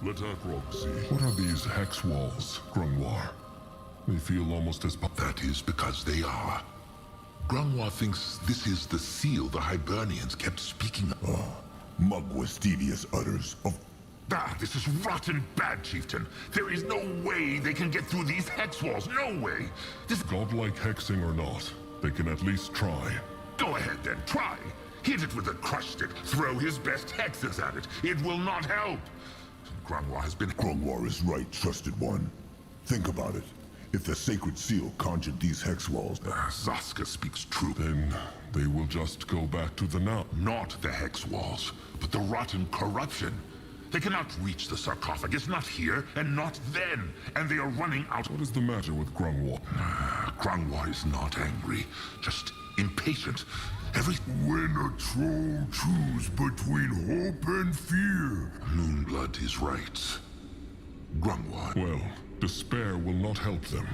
Let Akrog see. What are these hex walls, Grungwar? They feel almost as... That is because they are. Grungwar thinks this is the seal the Hibernians kept speaking of. Mugwa's devious utters of... This is rotten bad, Chieftain. There is no way they can get through these hex walls. No way. This... Godlike hexing or not, they can at least try. Go ahead then, try. Hit it with a crush stick. Throw his best hexes at it. It will not help. Grungwar has been... Grungwar is right, trusted one. Think about it. If the sacred seal conjured these hex walls... Zaska speaks true. Then they will just go back to the now. Not the hex walls, but the rotten corruption. They cannot reach the sarcophagus, not here, and not then. And they are running out... What is the matter with Grungwar? Grungwar is not angry, just impatient. When a troll chooses between hope and fear... Moonblood is right. Grungwar... Well, despair will not help them.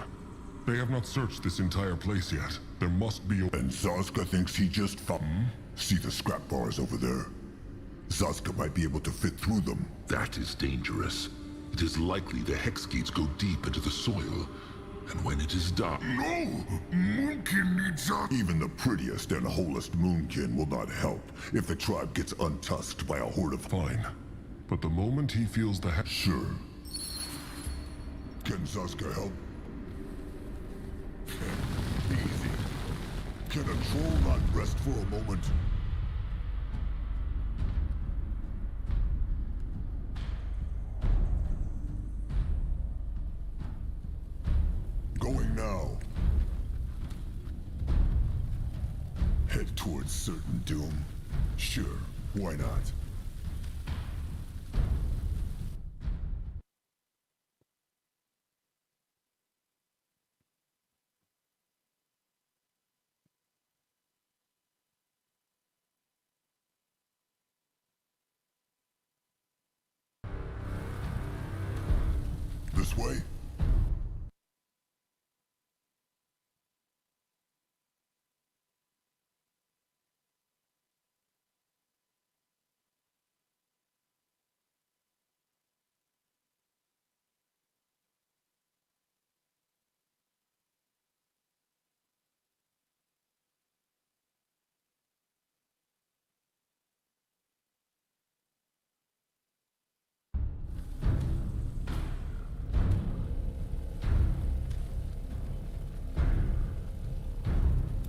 They have not searched this entire place yet. There must be a... And Zaska thinks he just found... See the scrap bars over there? Zaska might be able to fit through them. That is dangerous. It is likely the hex gates go deep into the soil. And when it is done... No! Moonkin needs us! Even the prettiest and wholest Moonkin will not help if the tribe gets untusked by a horde of... Fine. But the moment he feels the hex... Sure. Can Zaska help? Easy. Can a troll not rest for a moment? Going now. Head towards certain doom. Sure, why not? This way?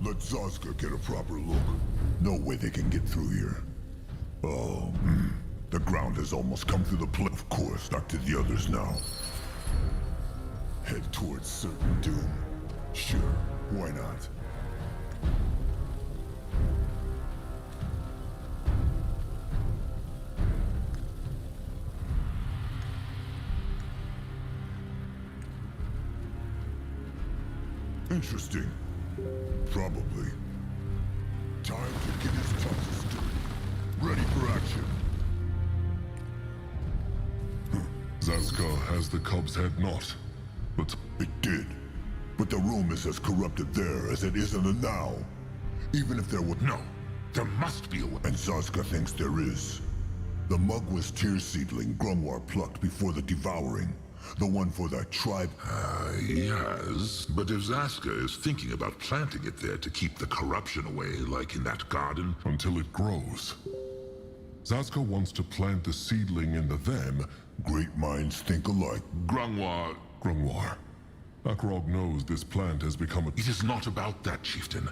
Let Zaska get a proper look. No way they can get through here. Oh, the ground has almost come through the plate. Of course, back to the others now. Head towards certain doom. Sure, why not? Interesting. Probably. Time to get his touches dirty. Ready for action. Zaska has the cub's head not, but... It did. But the room is as corrupted there as it is in the now. Even if there were... No. There must be a way. And Zaska thinks there is. The Mugwa's tear seedling Grungwar plucked before the devouring. The one for that tribe? Yes. But if Zaska is thinking about planting it there to keep the corruption away, like in that garden... Until it grows. Zaska wants to plant the seedling in the them. Great minds think alike. Grungwar... Grungwar. Akrog knows this plant has become a... It is not about that, Chieftain.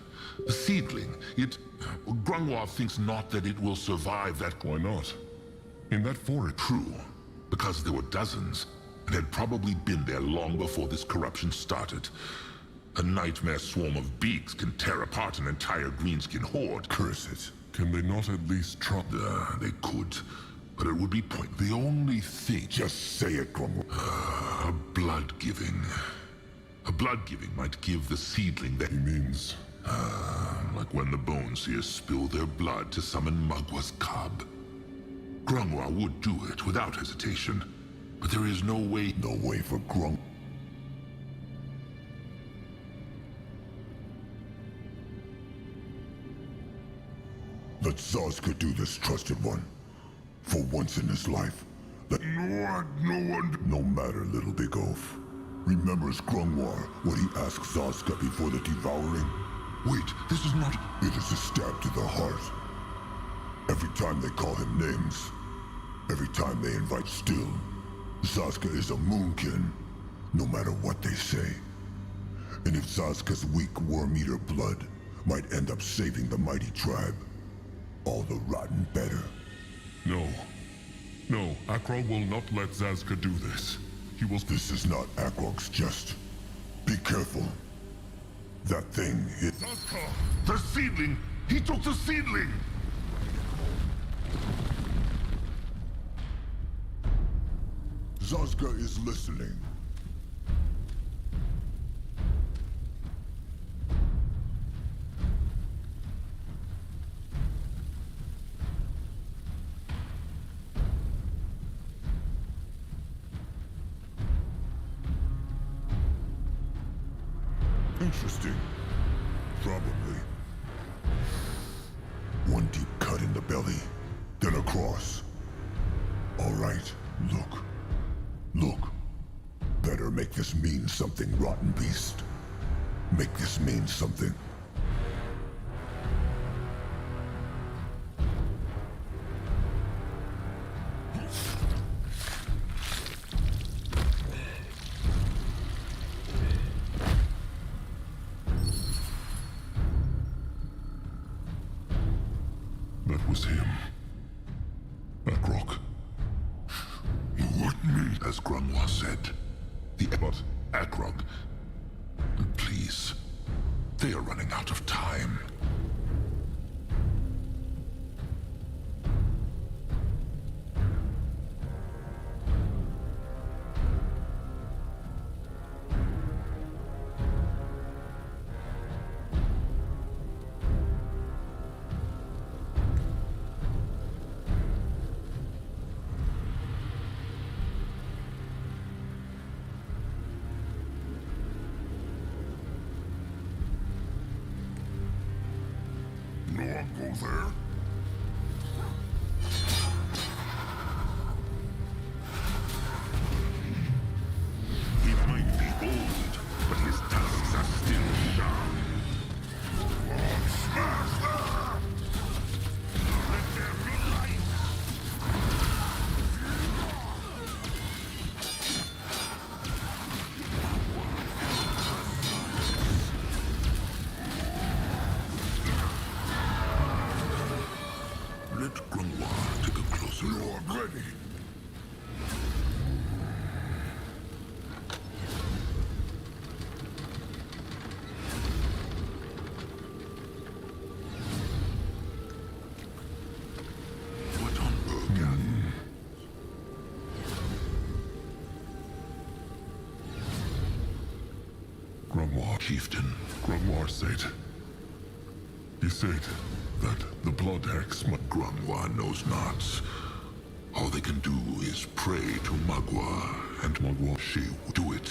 The seedling, it... Grungwar thinks not that it will survive that... Why not? In that forest... True. Because there were dozens. And had probably been there long before this corruption started. A nightmare swarm of beaks can tear apart an entire greenskin horde. Curse it. Can they not at least try? They could, but it would be point. The only thing... Just say it, Grungwar. A blood-giving. A blood-giving might give the seedling that... He means... like when the Bone Seers spill their blood to summon Mugwa's cub. Grungwar would do it without hesitation. But there is no way... No way for Grung... Let Zaska do this, trusted one. For once in his life, No matter, little big oaf. Remembers Grungwar, what he asked Zazka before the devouring? Wait, this is not... It is a stab to the heart. Every time they call him names, every time they invite still, Zazka is a moonkin, no matter what they say. And if Zazka's weak worm-eater blood might end up saving the mighty tribe, all the rotten better. No. No, Akrog will not let Zazka do this. He will... This is not Akrog's just. Be careful. That thing is... Zazka! The seedling! He took the seedling! Zazka is listening. Interesting. Probably. One deep cut in the belly, then across. All right, look. Look. Better make this mean something, rotten beast. Make this mean something. That was him. Akrog. What me? As Grunwa said. But Akrog, please. They are running out of time. No one go there? He might be old, but his tusks are still sharp. Smash that! Let there be light! Let Grunwa take a closer look. Lord, ready! What on Urgan? Grungwar. Chieftain, Grungwar said... He said that the blood hex might... Grunwa knows not. All they can do is pray to Magua, and Magua. she will do it.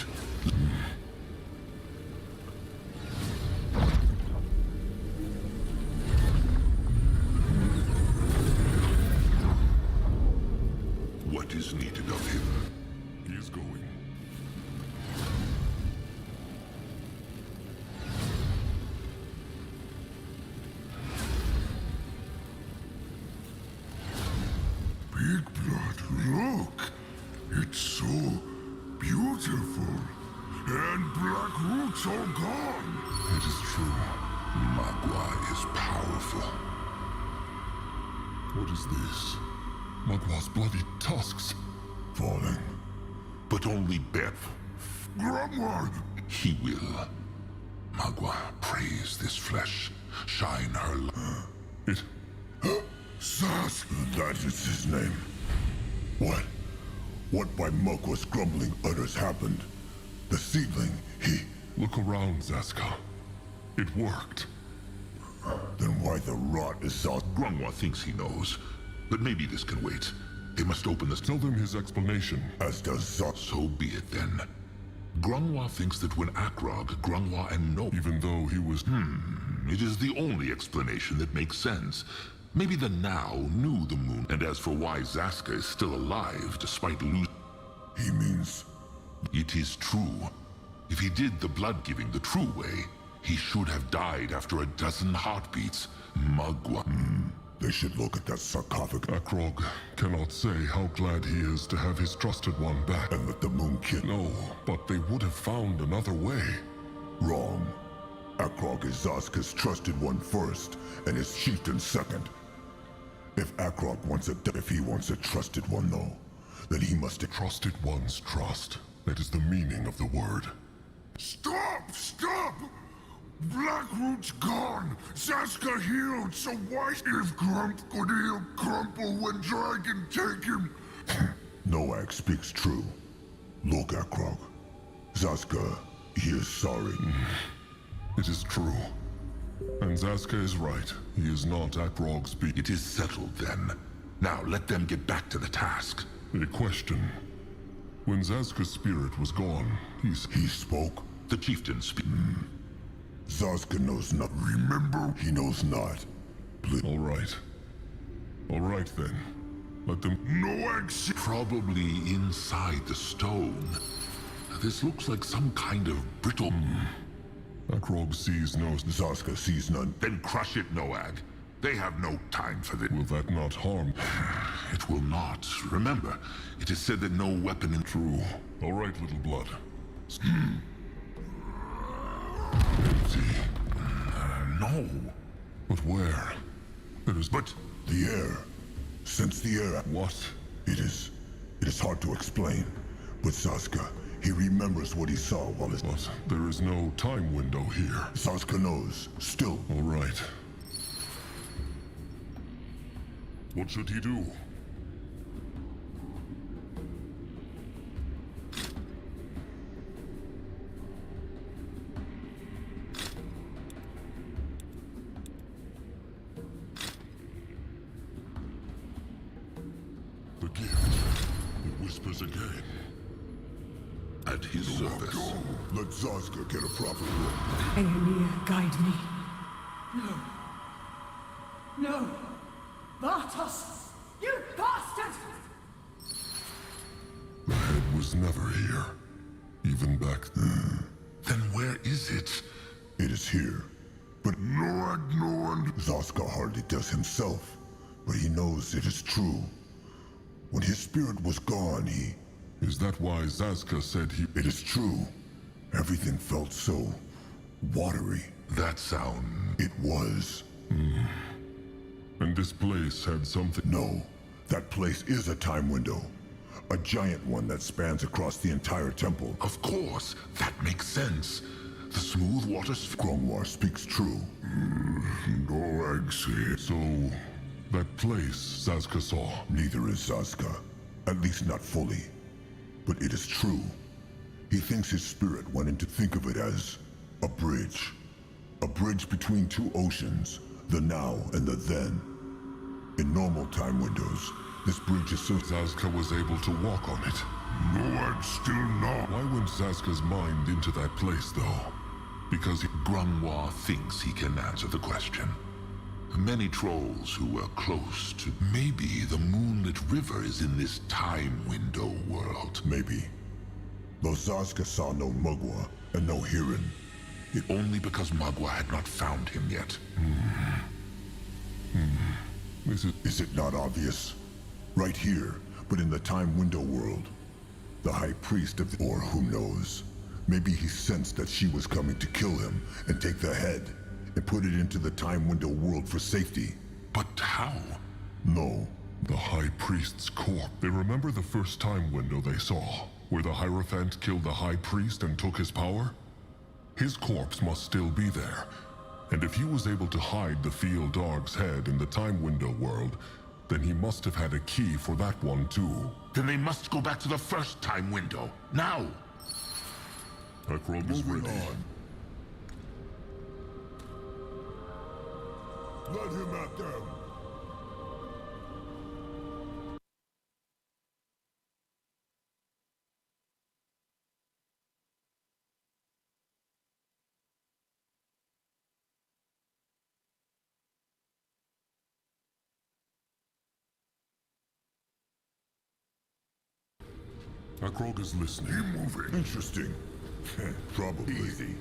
What is needed of him? He is going. Big blood, look! It's so beautiful. And black roots are gone. It is true. Magua is powerful. What is this? Magwa's bloody tusks. Falling. But only Beth. Grungwar! He will. Magua, praise this flesh. Shine her light. It... Sas! That is his name. What? What by Mugwa's grumbling utters happened? The seedling, he... Look around, Zazka. It worked. Then why the rot is Sas... Grungwa thinks he knows. But maybe this can wait. They must open this... Tell them his explanation. As does Sas... So be it then. Grungwa thinks that when Akrog, Grungwa, and No... Even though he was... It is the only explanation that makes sense. Maybe the Now knew the moon, and as for why Zaska is still alive despite losing... He means... It is true. If he did the blood-giving the true way, he should have died after a dozen heartbeats. Magua. They should look at that sarcophagus Akrog cannot say how glad he is to have his trusted one back. and let the Moonkin... No, but they would have found another way. Wrong. Akrog is Zaska's trusted one first, and his chieftain second. If Akrog wants if he wants a trusted one, though, then he must... Trusted one's trust. That is the meaning of the word. Stop! Stop! Blackroot's gone! Zaska healed, so why if Grump could heal Crumple when Dragon take him? Noag speaks true. Look, Akrog. Zaska, he is sorry. It is true. And Zaska is right. He is not Akrog's beast. It is settled then. Now let them get back to the task. A question. When Zaska's spirit was gone, He spoke? The chieftain speaks. Zaska knows not. Remember? He knows not. All right. All right then. Let them... Noag... Probably inside the stone. This looks like some kind of brittle... Akrog sees no... Zaska sees none. Then crush it, Noag. They have no time for this. Will that not harm? It will not. Remember, it is said that no weapon in... True. All right, little blood. Empty. No. But where? There is... But The air. Sense the air. What? It is hard to explain. But Zaska, he remembers what he saw while his... But there is no time window here. Zaska knows. Still. All right. What should he do? The gift. It whispers again. at his service. Let Zaska get a proper look. Aeonir, guide me. No. No! Bartos! You bastard! The head was never here. Even back then. Then where is it? It is here. But no ignorant. Zaska hardly does himself. But he knows it is true. When his spirit was gone, he... Is that why Zaska said he... It is true. Everything felt so... watery. That sound... It was. And this place had something... No. That place is a time window. A giant one that spans across the entire temple. Of course, that makes sense. The smooth waters... Grongwar speaks true. No exit. So... that place Zaska saw. Neither is Zaska. At least not fully. But it is true. He thinks his spirit went in to think of it as a bridge. A bridge between two oceans, the now and the then. In normal time windows, this bridge is so... Zaska was able to walk on it. No, I'm still not. Why went Zaska's mind into that place, though? Because he... Grungwa thinks he can answer the question. Many trolls who were close to... Maybe the moonlit river is in this time window world. Maybe. Though Zaska saw no Mugwa and no Hirin. Only because Magua had not found him yet. Is it not obvious? Right here, but in the time window world. The high priest of the... Or who knows? Maybe he sensed that she was coming to kill him and take the head and put it into the time window world for safety. But how? No. The High Priest's corpse. They remember the first time window they saw, where the Hierophant killed the High Priest and took his power? His corpse must still be there. And if he was able to hide the Field Darg's head in the time window world, then he must have had a key for that one too. Then they must go back to the first time window. Now! Akrog is Moving ready. on. Let him at them. Akrog is listening. Keep moving. Interesting. Probably. Easy.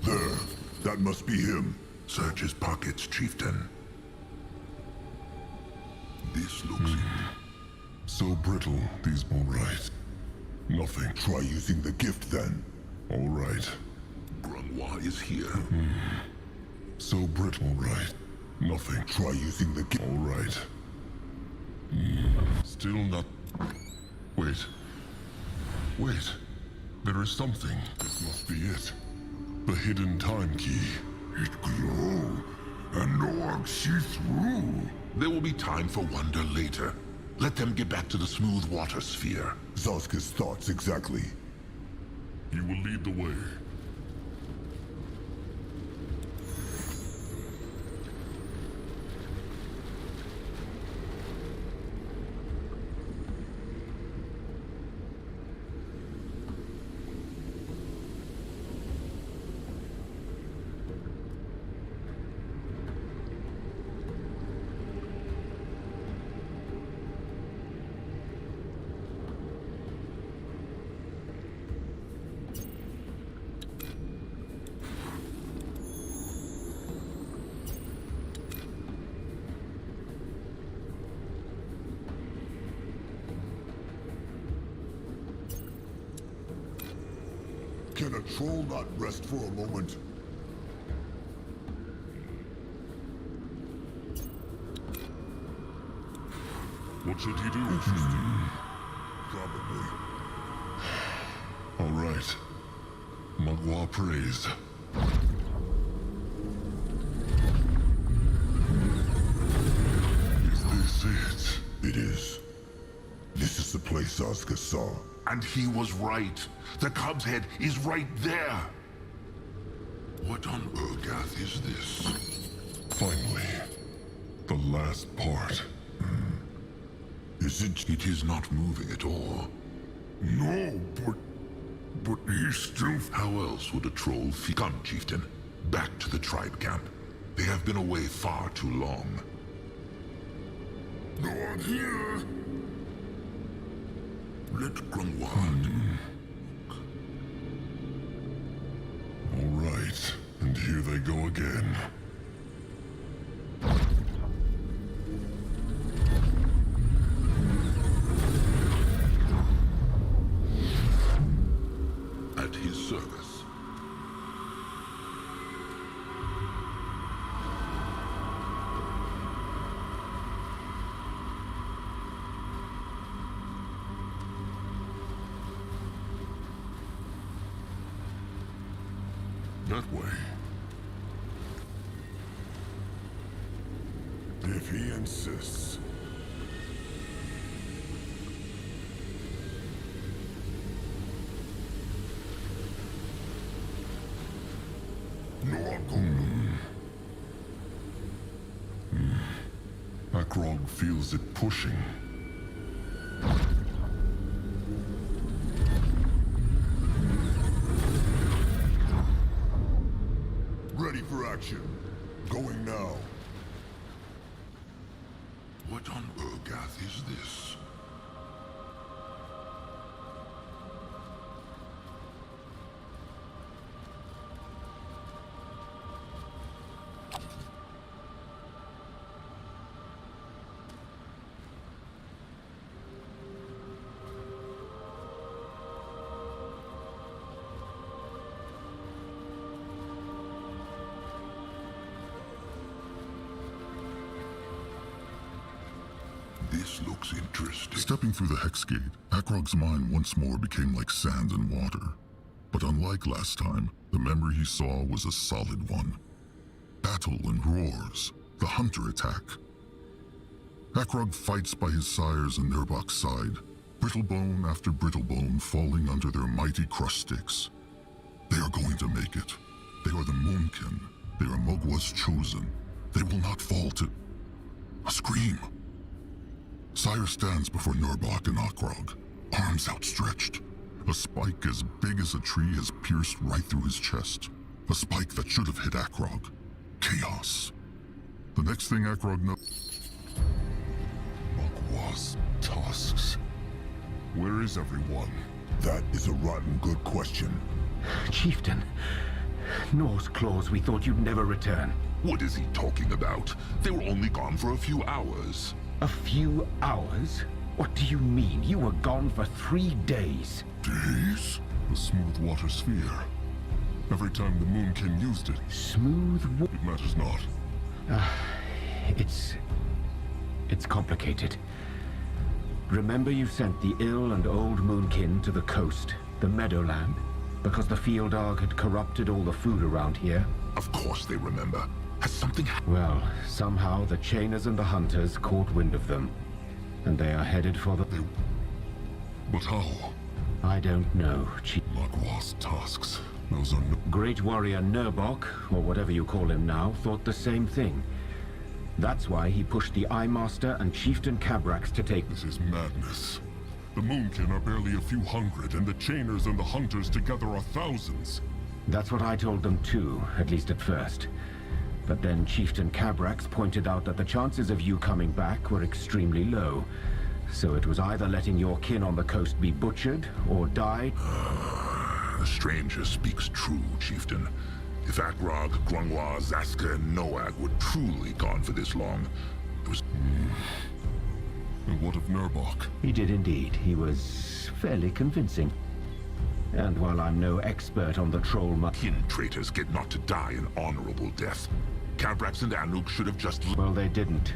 There. That must be him. Search his pockets, Chieftain. This looks So brittle, these all right. Nothing. Try using the gift then. All right. Grungwa is here. So brittle, right. Nothing. Try using the gift. All right. Still not... Wait. Wait. There is something. This must be it. The hidden time key. It glow, and no one see through. There will be time for wonder later. Let them get back to the smooth water sphere. Zaska's thoughts exactly. You will lead the way. Can a troll not rest for a moment? What should he do? Probably. All right. Magua praised. Is this it? It is. This is the place Zaska saw. And he was right. The Cub's head is right there. What on Urgath is this? Finally. The last part. Is it? It is not moving at all. No, but he's still. How else would a troll feel? Come, Chieftain. Back to the tribe camp. They have been away far too long. No one here. Let Grungwa. All right. And here they go again. At his service. That way. If he insists. No, I'm going Akrog feels it pushing. Ready for action. Going now. What on Urgath is this? This looks interesting. Stepping through the hex gate, Akrog's mind once more became like sand and water. But unlike last time, the memory he saw was a solid one. Battle and roars, the hunter attack. Akrog fights by his sires and Nurbok's side, brittlebone after brittlebone falling under their mighty crush sticks. They are going to make it. They are the Moonkin. They are Mogwa's chosen. They will not fall to... A scream! Sire stands before Nurbok and Akrog, arms outstretched. A spike as big as a tree has pierced right through his chest. A spike that should have hit Akrog. Chaos. The next thing Akrog knows... Magwa's tusks. Where is everyone? That is a rotten good question. Chieftain, Norse claws, we thought you'd never return. What is he talking about? They were only gone for a few hours. A few hours? What do you mean? You were gone for 3 days. Days? The smooth water sphere. Every time the Moonkin used it, Smooth it matters not. It's complicated. Remember you sent the ill and old Moonkin to the coast, the Meadowland, because the field arg had corrupted all the food around here? Of course they remember. Has something happened? Well, somehow the Chainers and the Hunters caught wind of them, and they are headed for the... But how? I don't know, Chief. Magwa's tusks. Those are no... Great warrior Nurbok, or whatever you call him now, thought the same thing. That's why he pushed the Eye Master and Chieftain Cabrax to take... This is madness. The Moonkin are barely a few hundred, and the Chainers and the Hunters together are thousands. That's what I told them too, at least at first. But then Chieftain Cabrax pointed out that the chances of you coming back were extremely low. So it was either letting your kin on the coast be butchered, or die... The stranger speaks true, Chieftain. If Akrog, Grungwa, Zaska, and Noag were truly gone for this long, it was... And what of Nurbok? He did indeed. He was fairly convincing. And while I'm no expert on the troll Kin traitors get not to die an honorable death. Cabrax and Anuk should have just... Well, they didn't.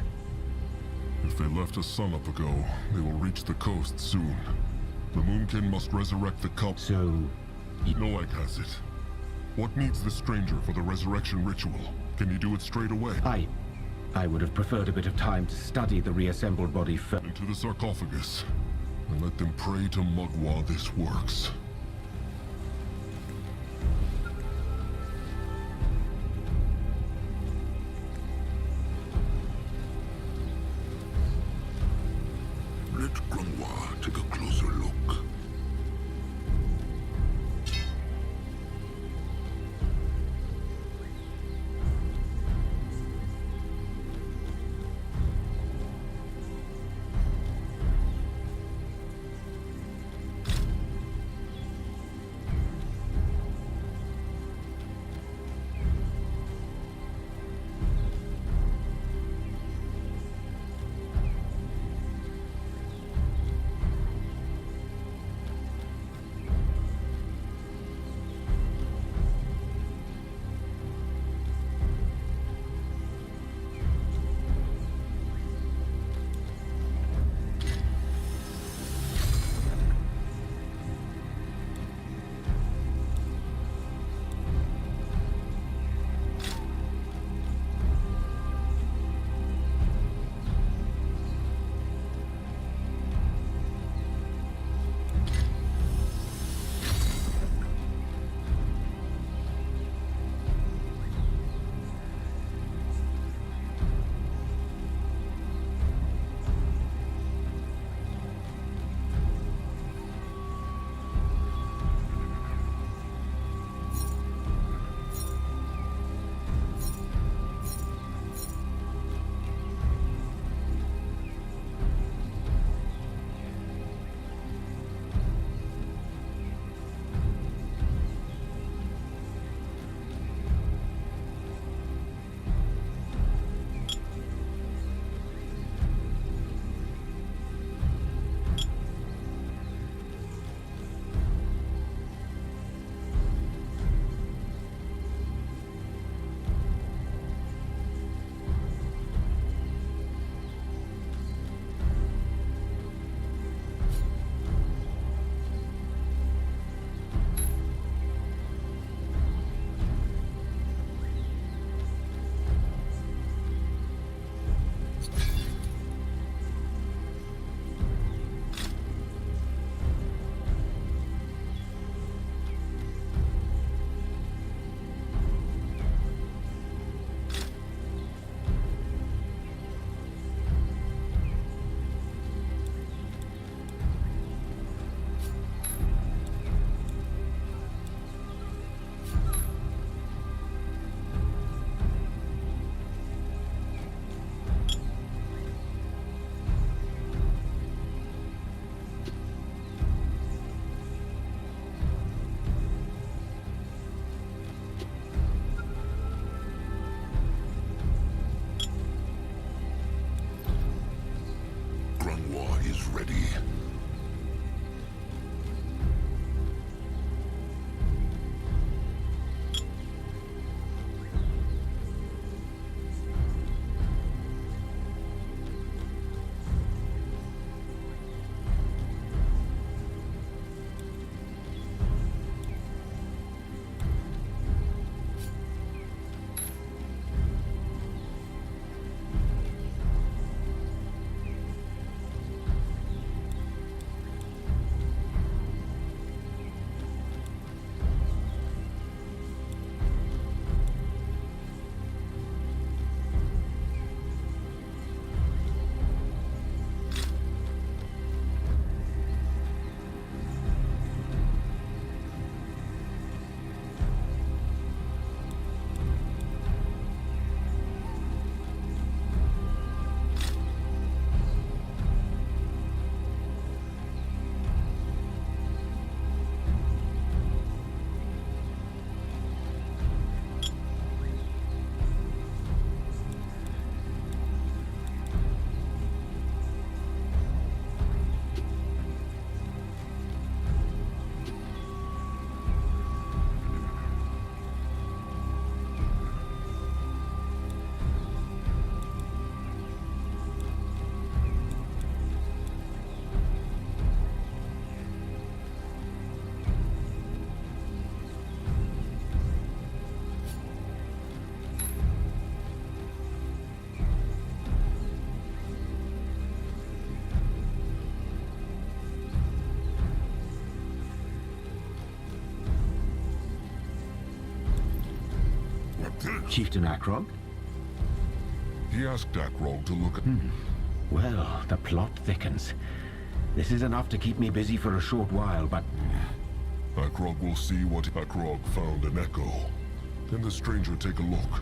If they left a sun up ago, they will reach the coast soon. The Moonkin must resurrect the cup. So... Noag has it. What needs the stranger for the resurrection ritual? Can you do it straight away? I would have preferred a bit of time to study the reassembled body first. Into the sarcophagus, and let them pray to Mugwa this works. Let Grungwa take a closer look. ready. Chieftain Akrog? He asked Akrog to look at... Well, the plot thickens. This is enough to keep me busy for a short while, but... Akrog will see what... Akrog found an echo. Can the stranger take a look?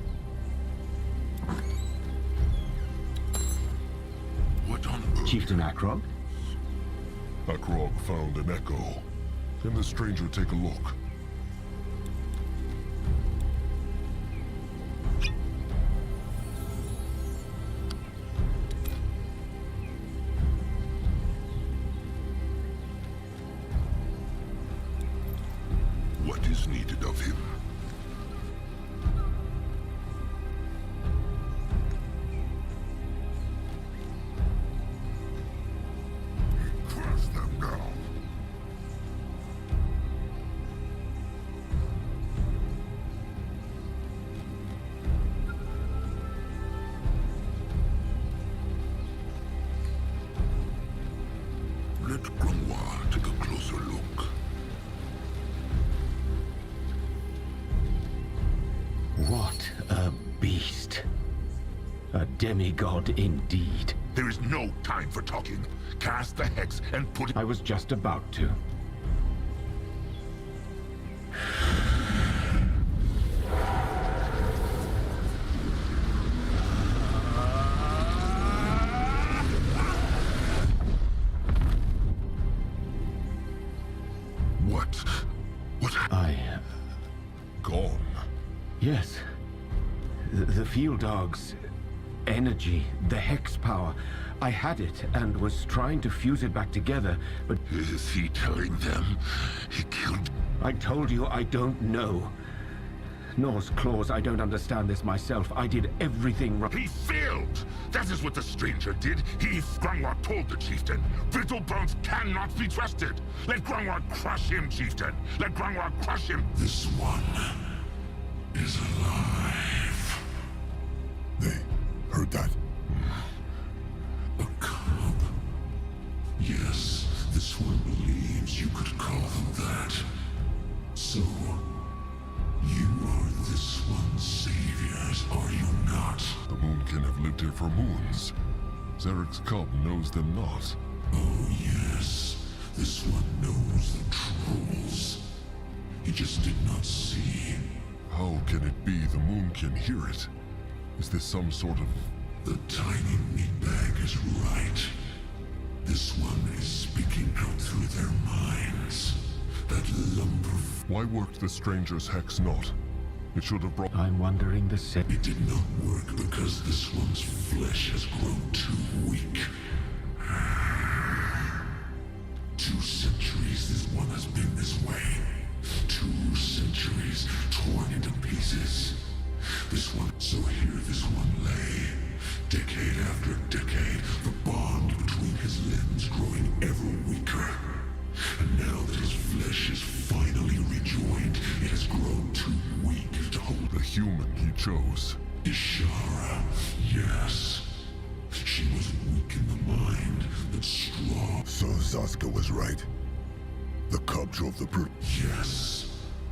What on earth? Chieftain Akrog? Akrog found an echo. Can the stranger take a look? What is needed of him? Crush them now. Let Grimoire take a closer look. What a beast. A demigod indeed. There is no time for talking. Cast the hex and put it... I was just about to. What? Gone. Yes. The field dog's energy, the hex power. I had it and was trying to fuse it back together, but Is he telling them he killed... I told you I don't know. Norse claws, I don't understand this myself. I did everything right. He failed! That is what the stranger did. Grimoire told the chieftain. Brittle bones cannot be trusted. Let Grimoire crush him, chieftain. Let Grimoire crush him. This one is alive. They heard that? A cub. Yes, this one believes you could call them that. So, you are this one's saviors, are you not? The Moonkin have lived here for moons. Zarek's cub knows them not. Oh yes, this one knows the trolls. He just did not see. How can it be the Moonkin hear it? Is this some sort of... The tiny meatbag is right. This one is speaking out through their minds. That lumber... Why worked the stranger's hex not? It should have brought... I'm wondering the same. It did not work because this one's flesh has grown too weak. chose. Ishara, yes. She was weak in the mind, but strong. So Zaska was right. The cub drove the brute. Yes,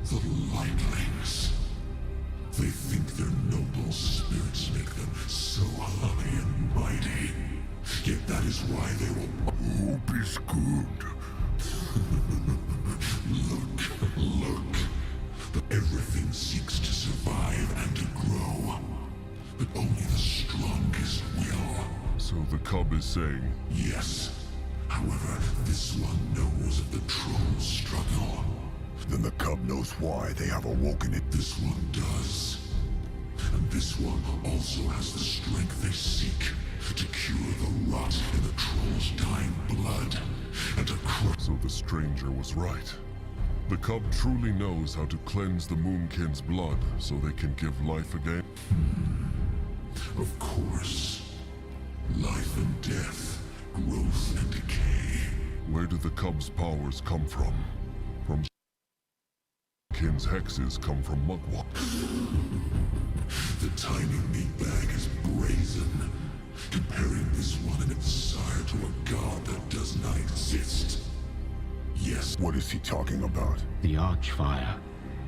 the lightlings. They think their noble spirits make them so high and mighty. Yet that is why they will... Hope is good. Look. But everything seeks to survive and to grow. But only the strongest will. So the cub is saying, Yes. However, this one knows of the troll's struggle. Then the cub knows why they have awoken it. This one does. And this one also has the strength they seek to cure the rot in the troll's dying blood and to crush. so the stranger was right. The cub truly knows how to cleanse the Moonkin's blood so they can give life again. Of course. Life and death, growth and decay. Where do the cub's powers come from? From Moonkin's hexes come from Mugwort. The tiny meat bag is brazen, comparing this one and its sire to a god that does not exist. Yes. What is he talking about? The Archfire.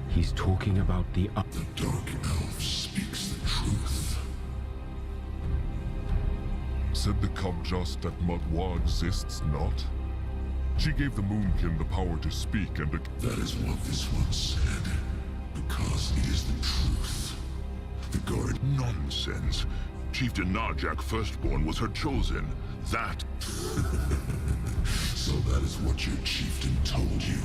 He's talking about the... The Dark Elf speaks the truth. Said the cub just that Mugwa exists not? She gave the Moonkin the power to speak and to... That is what this one said, because it is the truth. The guard... Nonsense. Chieftain Narjak Firstborn was her chosen. That... So that is what your chieftain told you.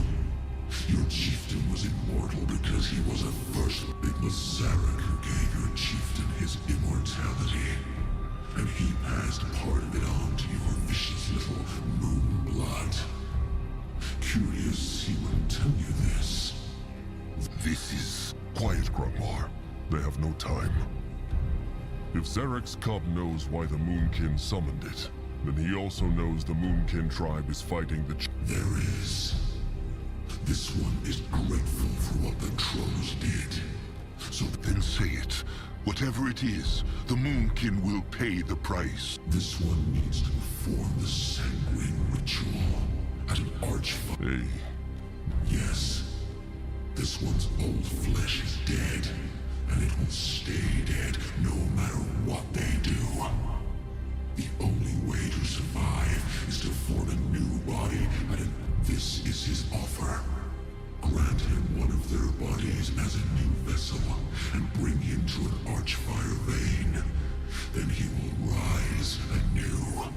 Your chieftain was immortal because he was a first. It was Zarek who gave your chieftain his immortality. And he passed part of it on to your vicious little moon blood. Curious he wouldn't tell you this. This is... Quiet, Grungmar. They have no time. If Zarek's cub knows why the Moonkin summoned it, then he also knows the Moonkin tribe is fighting the... There is. This one is grateful for what the trolls did. So Then say it. Whatever it is, the Moonkin will pay the price. this one needs to perform the sanguine ritual at an archfire. Hey, Yes. This one's old flesh is dead, and it will stay dead no matter what they do. The only way to survive is to form a new body, and this is his offer. Grant him one of their bodies as a new vessel, and bring him to an archfire vein. Then he will rise anew.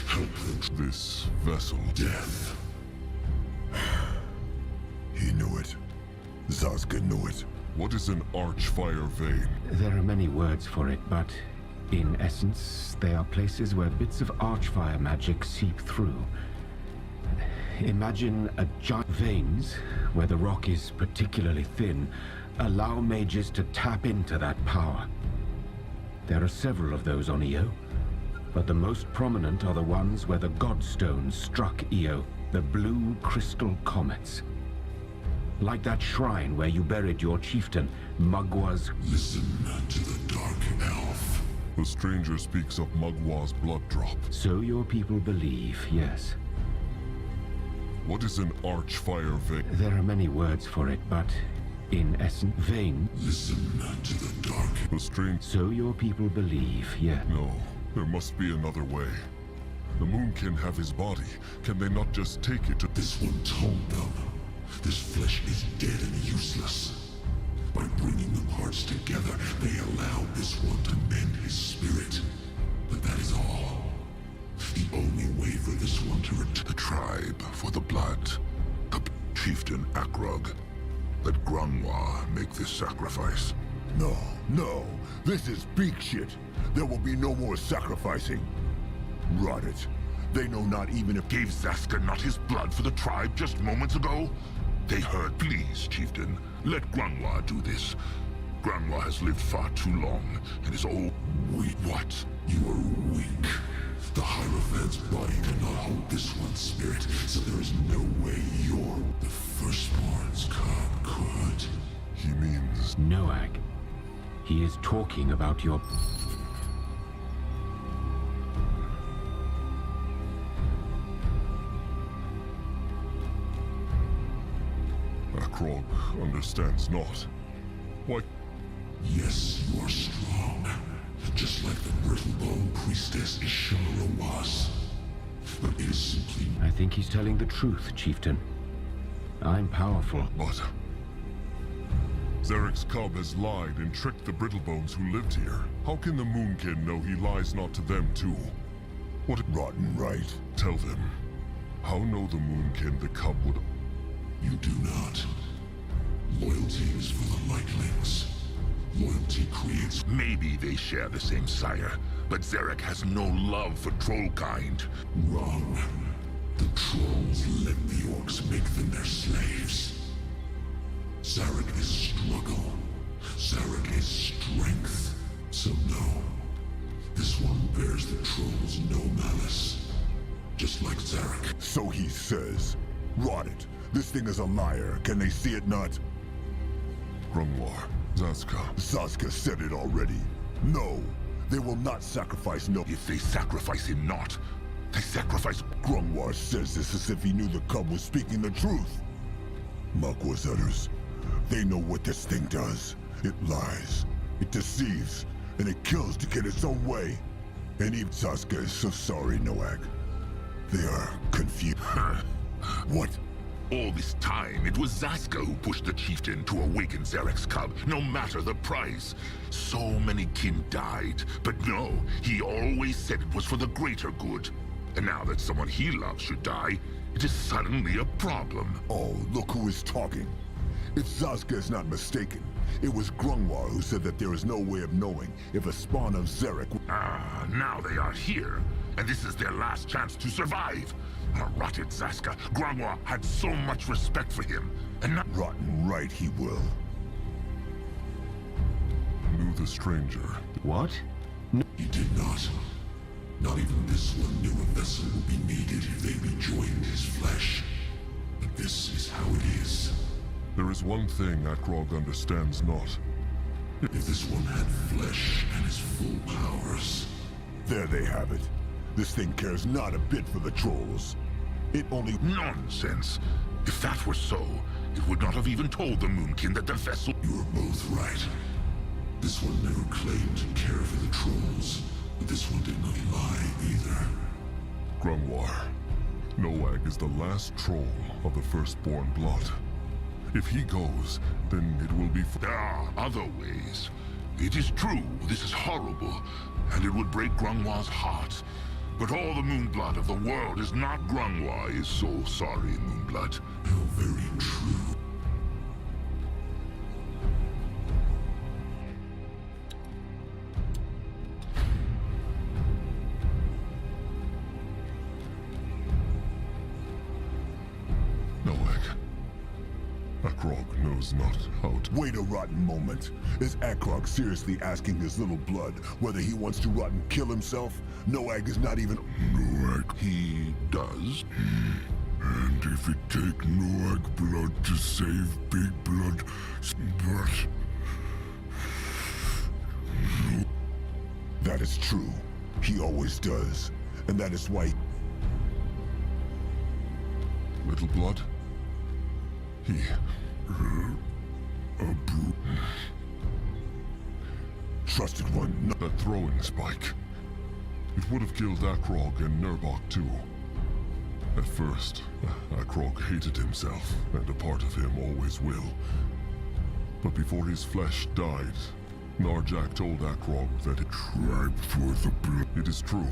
Help the this vessel... death. He knew it. Zaska knew it. What is an Archfire vein? There are many words for it, but in essence, they are places where bits of Archfire magic seep through. Imagine a giant veins, where the rock is particularly thin, allow mages to tap into that power. There are several of those on Io, but the most prominent are the ones where the Godstones struck Io, the blue crystal comets. Like that shrine where you buried your chieftain, Mugwa's... Listen to the Dark Elf. The stranger speaks of Mugwa's blood drop. So your people believe, yes. What is an Archfire vein? There are many words for it, but in essence, vein. Listen to the Dark. The strange... So your people believe, yeah. No, there must be another way. The Moonkin have his body. Can they not just take it to... This one told them. This flesh is dead and useless. By bringing the parts together, they allowed this one to mend his spirit. But that is all. The only way for this one to return... The tribe for the blood. The chieftain Akrog. Let Grunwa make this sacrifice. No, no. This is big shit. There will be no more sacrificing. Rot it. They know not even if... Gave Zaska not his blood for the tribe just moments ago? They heard. Please, chieftain, let Grunwa do this. Grunwa has lived far too long and is old. Weak. What? You are weak. The Hierophant's body cannot hold this one's spirit, so there is no way the Firstborn's cub could. He means... Noag. He is talking about your... Akrog understands not. Why? Yes, you are strong. Just like the brittle-bone priestess Ishara was. But it is simply... I think he's telling the truth, Chieftain. I'm powerful. But... Zarek's cub has lied and tricked the Brittlebones who lived here. How can the Moonkin know he lies not to them too? What rotten right. Tell them. How know the Moonkin the cub would... You do not. Loyalty is for the lightlings. Loyalty creates... Maybe they share the same sire, but Zarek has no love for trollkind. Wrong. The trolls let the orcs make them their slaves. Zarek is struggle. Zarek is strength. So no. This one bears the trolls no malice. Just like Zarek. So he says. Rot it. This thing is a liar. Can they see it not? Grungwar, Zaska. Zaska said it already. No. They will not sacrifice no... If they sacrifice him not, they sacrifice... Grungwar says this as if he knew the cub was speaking the truth. Makwa's others. They know what this thing does. It lies. It deceives. And it kills to get its own way. And even Zaska is so sorry, Noag. They are confused. What? All this time, it was Zaska who pushed the chieftain to awaken Zarek's cub, no matter the price. So many kin died, but no, he always said it was for the greater good. And now that someone he loves should die, it is suddenly a problem. Oh, look who is talking. If Zaska is not mistaken, it was Grungwar who said that there is no way of knowing if a spawn of Zarek... Ah, now they are here, and this is their last chance to survive. Rotted Zaska. Grungwar had so much respect for him, and now... Rotten right he will. Knew the stranger. What? He did not. Not even this one knew a vessel would be needed if they rejoined his flesh. But this is how it is. There is one thing Akrog understands not. If this one had flesh and his full powers... There they have it. This thing cares not a bit for the trolls. It only... Nonsense. If that were so, it would not have even told the Moonkin that the vessel... You are both right. This one never claimed to care for the trolls, but this one did not lie either. Grungwar. Noag is the last troll of the firstborn blood. If he goes, then it will be... There are other ways. It is true, this is horrible, and it would break Grungwar's heart. But all the Moonblood of the world is not Grungwar is so sorry, Moonblood. How very true. Noag. Akrog knows not how to... Wait a rotten moment. Is Akrog seriously asking his little blood whether he wants to rot and kill himself? Noag is not even... Noag. He does? And if it take Noag blood to save Big Blood, but... That is true. He always does. And that is why... Little blood? He... A brute. Trusted one. No. That throwing spike. It would have killed Akrog and Nurbok too. At first, Akrog hated himself, and a part of him always will. But before his flesh died, Narjak told Akrog that it Tribe for the blood. It is true.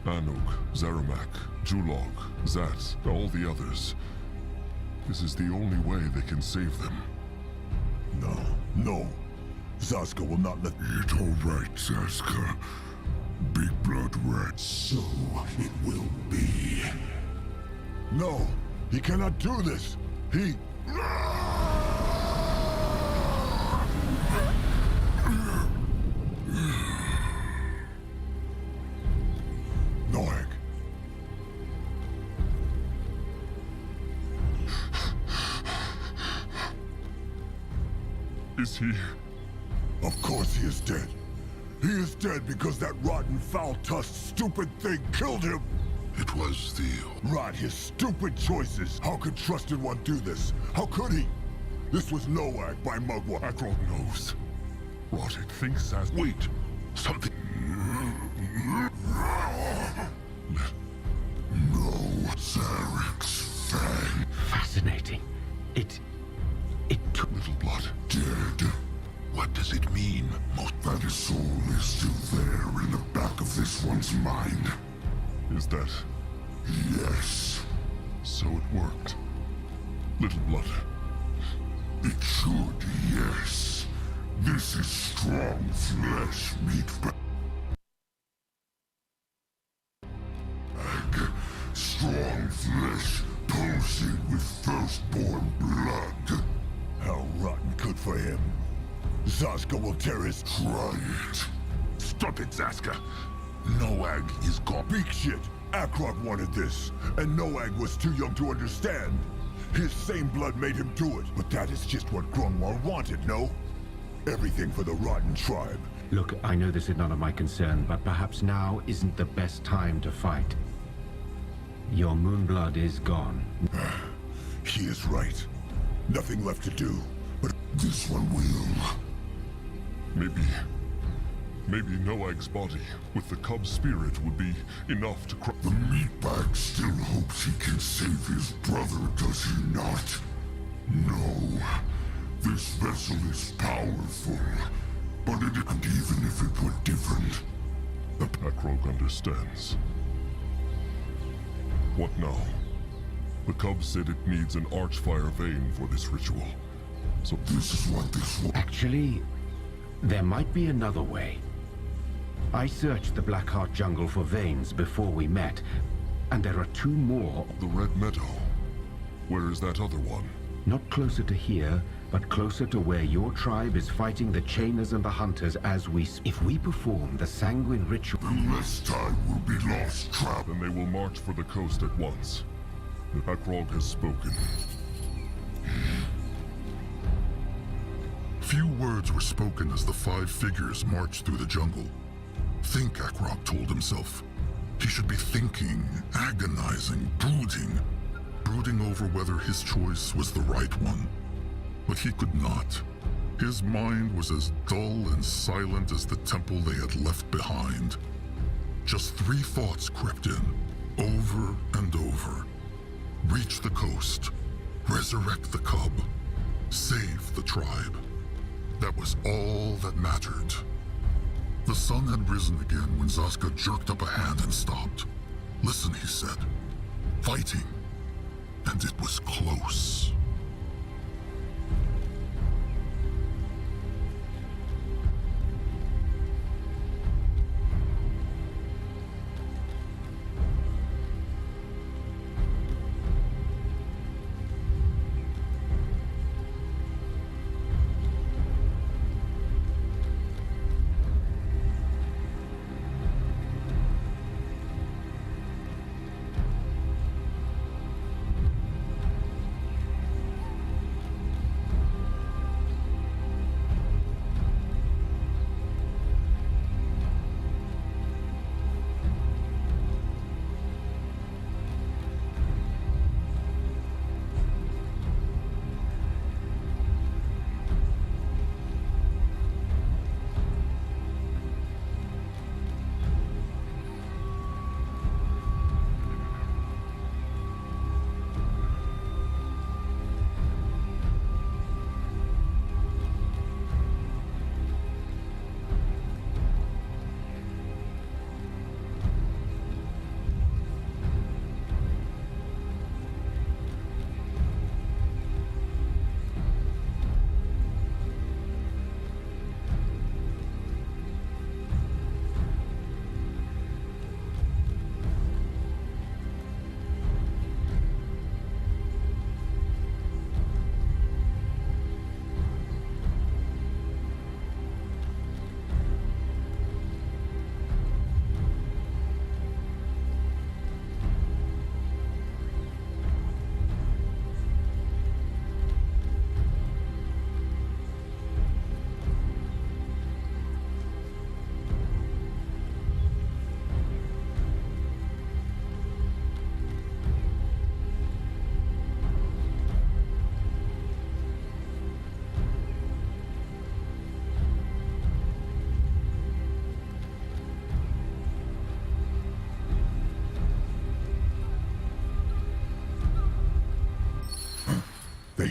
Anuk, Zaramak, Julog, Zat, all the others. This is the only way they can save them. No. No. Zaska will not let... It all right, Zaska. Big Blood rat. So it will be. No. He cannot do this. He... Noag. Is he... Of course he is dead. He is dead because that rotten, foul-tusked, stupid thing killed him! It was the... Rot his stupid choices! How could Trusted One do this? How could he? This was Noag by Mugwa. Akrog knows. Rot, it thinks as... Wait! Something... No, Zarek's fang. Fascinating. It took... Little blood. Dead. What does it mean? That his soul is still there in the back of this one's mind. Is that... Yes. so it worked? Little blood. It should, yes. This is strong flesh meat bag. Strong flesh pulsing with firstborn blood. How rotten good for him. Zaska will tear his... Try it. Stop it, Zaska! Noag is gone. Big shit! Akrog wanted this, and Noag was too young to understand. His same blood made him do it, but that is just what Grunwar wanted, no? Everything for the rotten tribe. Look, I know this is none of my concern, but perhaps now isn't the best time to fight. Your Moonblood is gone. He is right. Nothing left to do, but This one will. Maybe Noag's body, with the cub's spirit, would be enough to crush... The meatbag still hopes he can save his brother, does he not? No. This vessel is powerful, but it... And even if it were different... Akrog understands. What now? The cub said it needs an archfire vein for this ritual. So This is what this was. Actually, there might be another way. I searched the Blackheart jungle for veins before we met, and there are 2 more. the Red Meadow. Where is that other one? Not closer to here, but closer to where your tribe is fighting the Chainers and the Hunters as we... If we perform the Sanguine ritual... The less time will be lost, trap. Then they will march for the coast at once. Akrog has spoken. Few words were spoken as the 5 figures marched through the jungle. Think, Akrog told himself. He should be thinking, agonizing, brooding over whether his choice was the right one. But he could not. His mind was as dull and silent as the temple they had left behind. Just 3 thoughts crept in, over and over. Reach the coast, resurrect the cub, save the tribe. That was all that mattered. The sun had risen again when Zaska jerked up a hand and stopped. Listen, he said. Fighting. And it was close.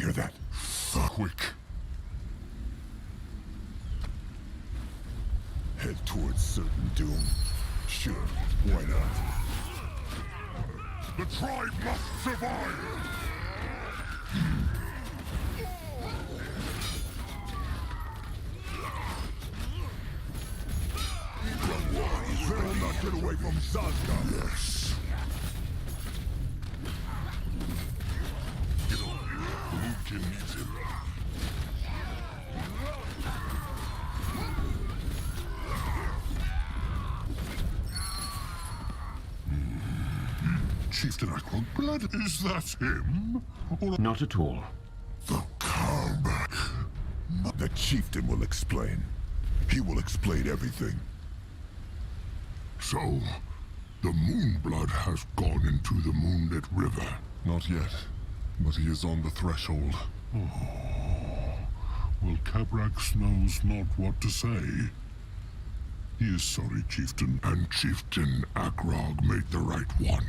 hear that? Quick. Head towards certain doom. Sure, why not? The tribe must survive! Better not get away from Zaska. Yes. Get on. The Moonkin needs him. Chieftain Akrog Blood, is that him? Or Not at all. The comeback. The chieftain will explain. He will explain everything. so, the Moonblood has gone into the Moonlit River? Not yet, but he is on the threshold. Well, Cabrax knows not what to say. He is sorry, Chieftain, and Chieftain Akrog made the right one.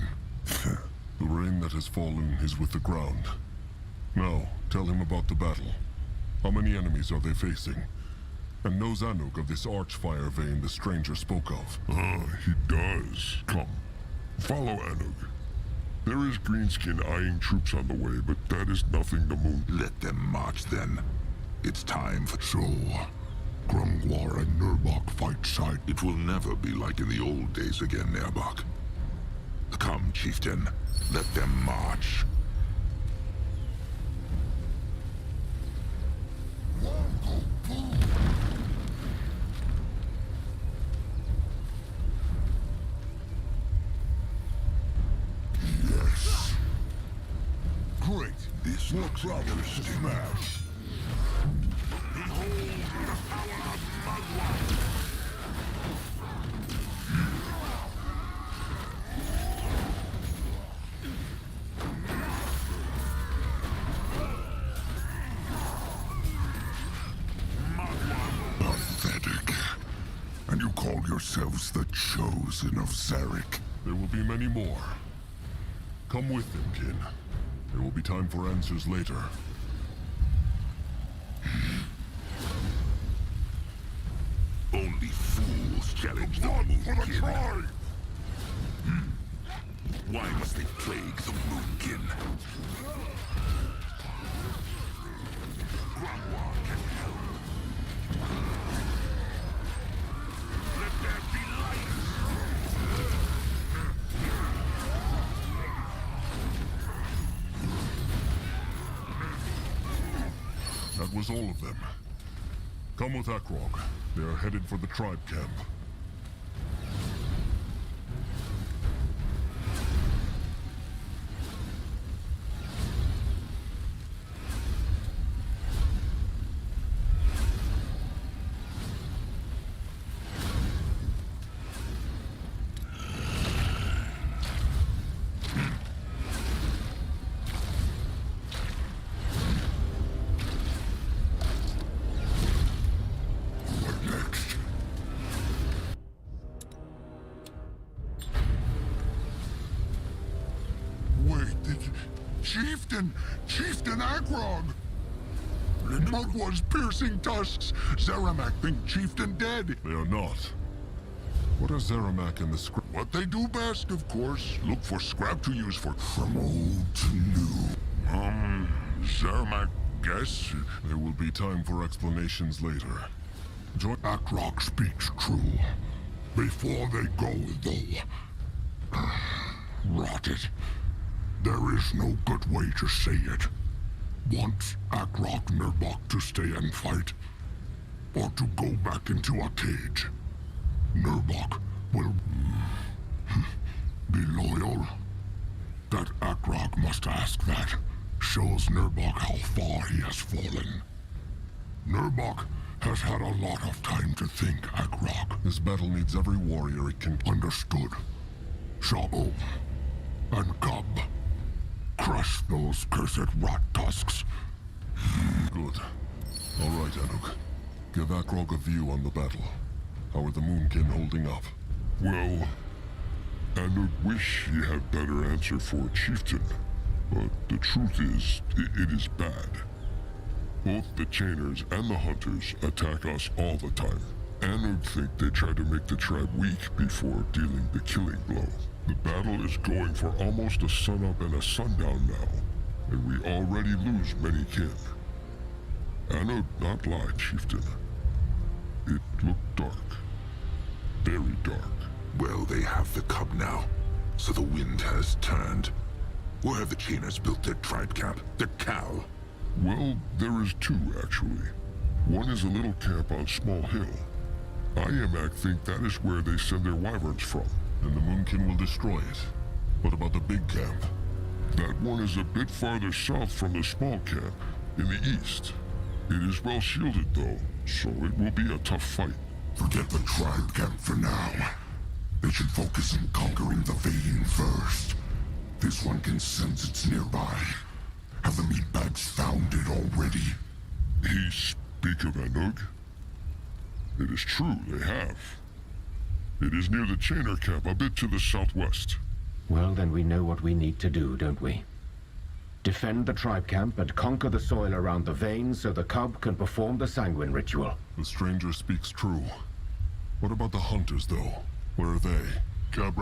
The rain that has fallen is with the ground. Now, tell him about the battle. How many enemies are they facing? And knows Anug of this archfire vein the stranger spoke of? He does. Come, follow Anug. There is Greenskin eyeing troops on the way, but that is nothing to Moon. Let them march then. It's time for... So, Grungwar and Nurbok fight side. It will never be like in the old days again, Nurbok. Come, Chieftain. Let them march. Yes. Great. This looks like a smash. Pathetic. And you call yourselves the Chosen of Zarek? There will be many more. Come with them, kin. There will be time for answers later. Only fools challenge the Moonkin. Why must they plague the Moonkin? Grungwar can help. Let there be light! That was all of them. Come with Akrog. They are headed for the tribe camp. Chieftain Akrog! Mugwaz piercing tusks! Zaramak think Chieftain dead! They are not. What are Zaramak and the scrap? What they do best, of course. Look for scrap to use for... From old to new. Zaramak guess? There will be time for explanations later. Akrog speaks true. Before they go, though... rot it. There is no good way to say it. Want Akrog Nurbok to stay and fight, or to go back into a cage. Nurbok will be loyal. That Akrog must ask that shows Nurbok how far he has fallen. Nurbok has had a lot of time to think, Akrog. This battle needs every warrior it can... Understood. Shabo and Cub. Crush those cursed rot tusks. Good. All right, Anuk. Give Akrog a view on the battle. How are the Moonkin holding up? Well, Anug wish he had better answer for a chieftain, but the truth is, it is bad. Both the chainers and the hunters attack us all the time. Anug think they tried to make the tribe weak before dealing the killing blow. The battle is going for almost a sunup and a sundown now, and we already lose many kin. Anug not lie, chieftain. It looked dark. Very dark. Well, they have the cub now, so the wind has turned. Where have the chainers built their tribe camp? Their cow? Well, there is two, actually. One is a little camp on Small Hill. Iamak think that is where they send their wyverns from. And the Moonkin will destroy it. What about the big camp? That one is a bit farther south from the small camp, in the east. It is well shielded, though, so it will be a tough fight. Forget the tribe camp for now. They should focus on conquering the vein first. This one can sense it's nearby. Have the meatbags found it already? He speak of Anug? It is true, they have. It is near the chainer camp, a bit to the southwest. Well, then we know what we need to do, don't we? Defend the tribe camp and conquer the soil around the vein so the cub can perform the sanguine ritual. The stranger speaks true. What about the hunters, though? Where are they? Cabra